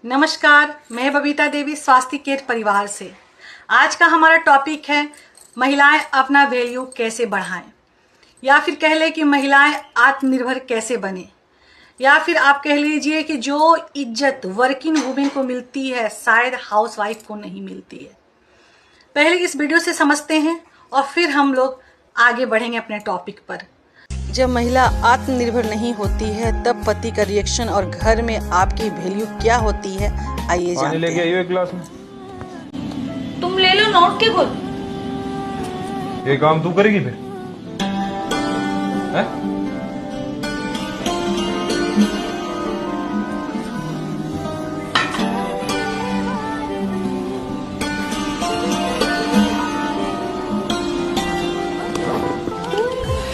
नमस्कार, मैं बबीता देवी स्वास्थ्य केयर परिवार से। आज का हमारा टॉपिक है महिलाएं अपना वैल्यू कैसे बढ़ाएं, या फिर कह लें कि महिलाएं आत्मनिर्भर कैसे बने, या फिर आप कह लीजिए कि जो इज्जत वर्किंग वुमेन को मिलती है शायद हाउसवाइफ को नहीं मिलती है। पहले इस वीडियो से समझते हैं और फिर हम लोग आगे बढ़ेंगे अपने टॉपिक पर। जब महिला आत्मनिर्भर नहीं होती है तब पति का रिएक्शन और घर में आपकी वैल्यू क्या होती है, आइए जानते हैं। लेके आइए एक गिलास में। तुम ले लो नोट के खुद। ये काम तू करेगी फिर? है?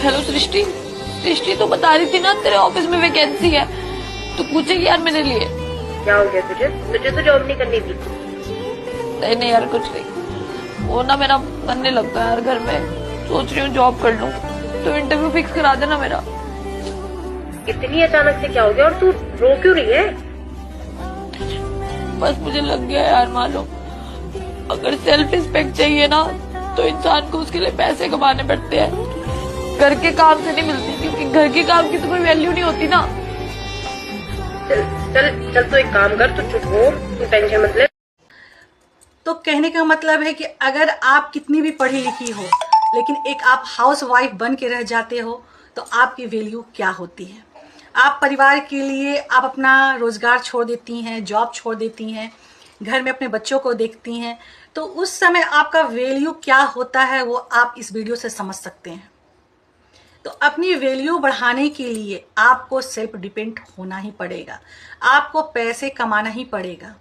हेलो सृष्टि, सृष्टि तो बता रही थी ना तेरे ऑफिस में वैकेंसी है, तो पूछेगी यार मेरे लिए। क्या हो गया तुझे? तुझे तो जॉब नहीं करनी थी। नहीं यार कुछ नहीं, वो ना मेरा मन नहीं लगता यार घर में, सोच रही हूँ जॉब कर लूँ, तो इंटरव्यू फिक्स करा देना मेरा। इतनी अचानक से क्या हो गया और तू रो क्यों रही है? बस मुझे लग गया यार, मालूम अगर सेल्फ रिस्पेक्ट चाहिए ना तो इंसान को उसके लिए पैसे कमाने पड़ते हैं, घर के काम से नहीं मिलती, क्योंकि घर के काम की तो कोई वैल्यू नहीं होती ना। चल चल चल, तो एक काम कर, तू चुप हो, तू टेंशन मत ले। तो कहने का मतलब है कि अगर आप कितनी भी पढ़ी लिखी हो लेकिन एक आप हाउस वाइफ बन के रह जाते हो तो आपकी वैल्यू क्या होती है। आप परिवार के लिए आप अपना रोजगार छोड़ देती हैं, जॉब छोड़ देती हैं, घर में अपने बच्चों को देखती हैं, तो उस समय आपका वैल्यू क्या होता है वो आप इस वीडियो से समझ सकते हैं। तो अपनी वैल्यू बढ़ाने के लिए आपको सेल्फ डिपेंड होना ही पड़ेगा, आपको पैसे कमाना ही पड़ेगा।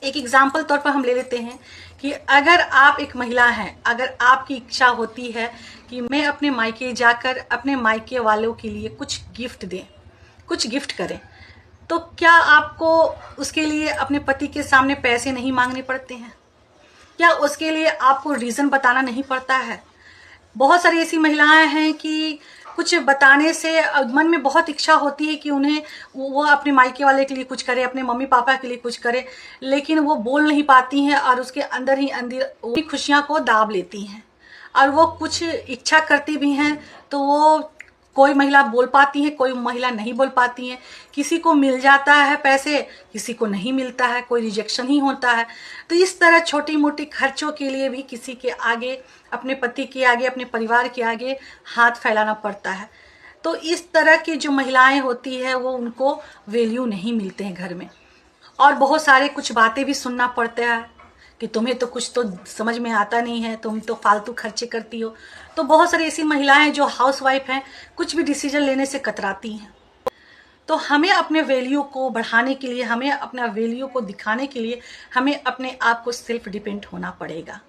एक एग्जाम्पल तौर पर हम ले लेते हैं कि अगर आप एक महिला हैं, अगर आपकी इच्छा होती है कि मैं अपने मायके जाकर अपने मायके वालों के लिए कुछ गिफ्ट दें, कुछ गिफ्ट करें, तो क्या आपको उसके लिए अपने पति के सामने पैसे नहीं मांगने पड़ते हैं? क्या उसके लिए आपको रीज़न बताना नहीं पड़ता है? बहुत सारी ऐसी महिलाएं हैं कि कुछ बताने से मन में बहुत इच्छा होती है कि उन्हें वो अपने मायके वाले के लिए कुछ करे, अपने मम्मी पापा के लिए कुछ करे, लेकिन वो बोल नहीं पाती हैं और उसके अंदर ही अंदर वो खुशियां को दाब लेती हैं। और वो कुछ इच्छा करती भी हैं तो वो कोई महिला बोल पाती है, कोई महिला नहीं बोल पाती है। किसी को मिल जाता है पैसे, किसी को नहीं मिलता है, कोई रिजेक्शन ही होता है। तो इस तरह छोटी मोटी खर्चों के लिए भी किसी के आगे, अपने पति के आगे, अपने परिवार के आगे हाथ फैलाना पड़ता है। तो इस तरह की जो महिलाएं होती है वो उनको वैल्यू नहीं मिलते हैं घर में, और बहुत सारे कुछ बातें भी सुनना पड़ता है कि तुम्हें तो कुछ तो समझ में आता नहीं है, तुम तो फालतू खर्चे करती हो। तो बहुत सारी ऐसी महिलाएं जो हाउसवाइफ हैं कुछ भी डिसीजन लेने से कतराती हैं। तो हमें अपने वैल्यू को बढ़ाने के लिए, हमें अपना वैल्यू को दिखाने के लिए हमें अपने आप को सेल्फ डिपेंड होना पड़ेगा,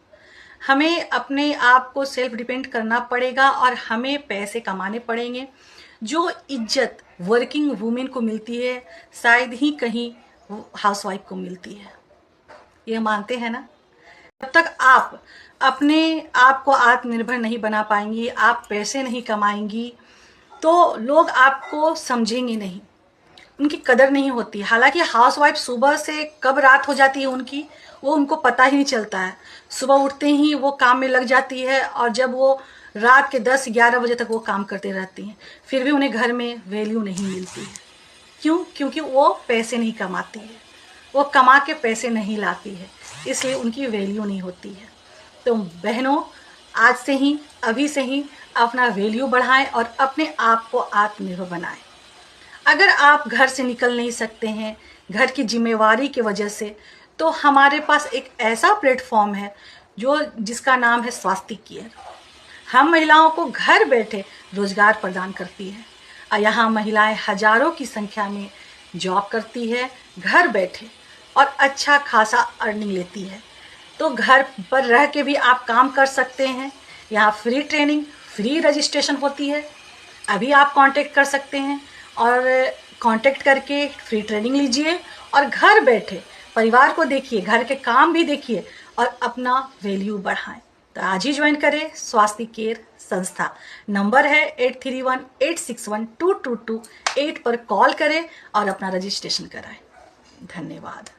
हमें अपने आप को सेल्फ डिपेंड करना पड़ेगा और हमें पैसे कमाने पड़ेंगे। जो इज्जत वर्किंग वुमेन को मिलती है शायद ही कहीं हाउसवाइफ को मिलती है, ये मानते हैं ना। जब तक आप अपने आप को आत्मनिर्भर नहीं बना पाएंगी, आप पैसे नहीं कमाएंगी, तो लोग आपको समझेंगे नहीं, उनकी कदर नहीं होती। हालांकि हाउसवाइफ सुबह से कब रात हो जाती है उनकी, वो उनको पता ही नहीं चलता है। सुबह उठते ही वो काम में लग जाती है और जब वो रात के 10-11 बजे तक वो काम करते रहती हैं, फिर भी उन्हें घर में वैल्यू नहीं मिलती है। क्यों? क्योंकि वो पैसे नहीं कमाती है, वो कमा के पैसे नहीं लाती है, इसलिए उनकी वैल्यू नहीं होती है। तो बहनों, आज से ही, अभी से ही अपना वैल्यू बढ़ाएं और अपने आप को आत्मनिर्भर बनाएं। अगर आप घर से निकल नहीं सकते हैं घर की जिम्मेवारी की वजह से, तो हमारे पास एक ऐसा प्लेटफॉर्म है जिसका नाम है स्वास्थ्य केयर। हम महिलाओं को घर बैठे रोजगार प्रदान करती है और यहाँ महिलाएं हजारों की संख्या में जॉब करती है घर बैठे और अच्छा खासा अर्निंग लेती है। तो घर पर रह के भी आप काम कर सकते हैं। यहाँ फ्री ट्रेनिंग, फ्री रजिस्ट्रेशन होती है। अभी आप कांटेक्ट कर सकते हैं और कांटेक्ट करके फ्री ट्रेनिंग लीजिए और घर बैठे परिवार को देखिए, घर के काम भी देखिए और अपना वैल्यू बढ़ाएं। तो आज ही ज्वाइन करें स्वास्थ्य केयर संस्था। नंबर है 8318612228 पर कॉल करें और अपना रजिस्ट्रेशन कराएं। धन्यवाद।